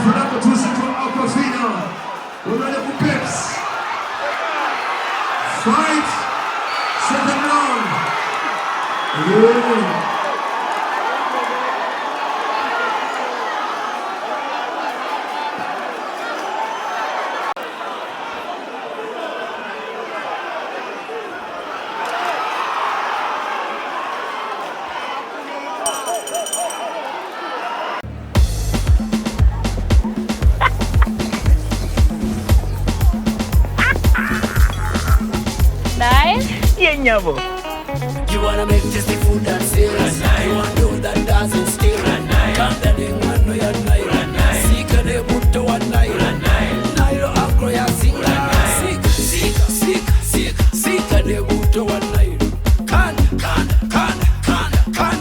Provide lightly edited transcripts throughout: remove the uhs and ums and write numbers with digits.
Fernando Tusico Aquafina. Unaenda kupeps. Fight. Second round. Yeah. Nyabo. You wanna make tasty food and serious. You wanna do that doesn't steal. Come the ding man no ya nai. Sika de buto wa nai. Nairo agro ya sika. Sika de buto wa nai. Kan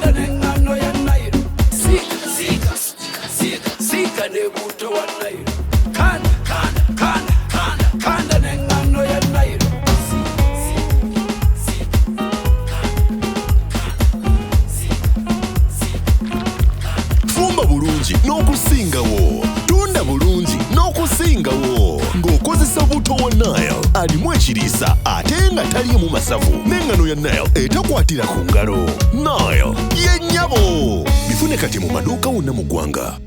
the ding man no ya nai. Sika de buto wa nai. Kan the ding man no ya nai. N'okusingawo tunda bulungi n'okusingawo ng'okozesa buto wa Nile alimu ekiriisa ate nga taliimu masavu n'engano ya Nile etakwatira ku ngalo. Nile ye nnyabo. Bifune kati mu maduuka wonna mu ggwanga.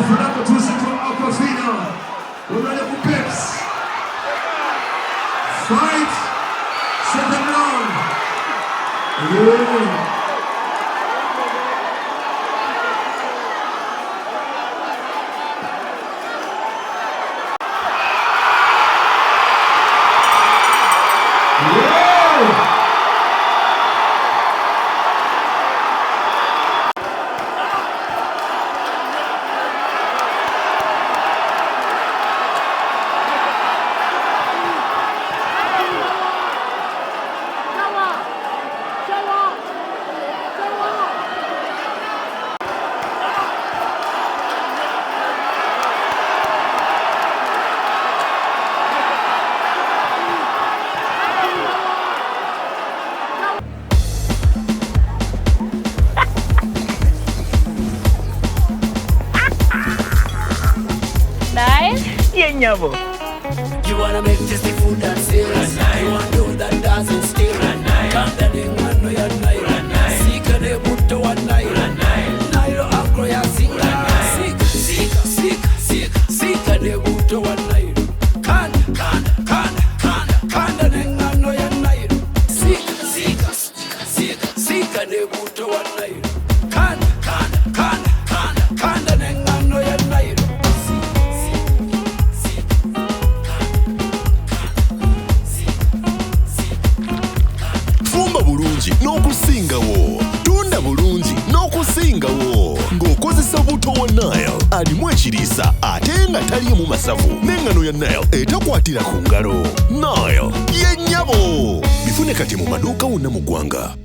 Fernando Tusico Aquafina. Unaenda kupeps. Fight. Second round. Yeah. yennyabo. You wanna make tasty food and serious. You wanna do that dancing still. Kanda de ngano ya Nairo. Sika de buto wa Nairo. Nairo akro ya singa. Sika de buto wa Nairo. Kanda de ngano ya Nairo. Sika de buto wa Nairo. Kanda de ngano ya Nairo. Fumba bulungi n'okusingawo, tunda bulungi n'okusingawo ng'okozesa buto wa Nile alimu ekiriisa ate nga taliimu masavu n'engano ya Nile etakwatira ku ngalo. Nile yennyabo. Bifune kati mu maduuka wonna mu ggwanga.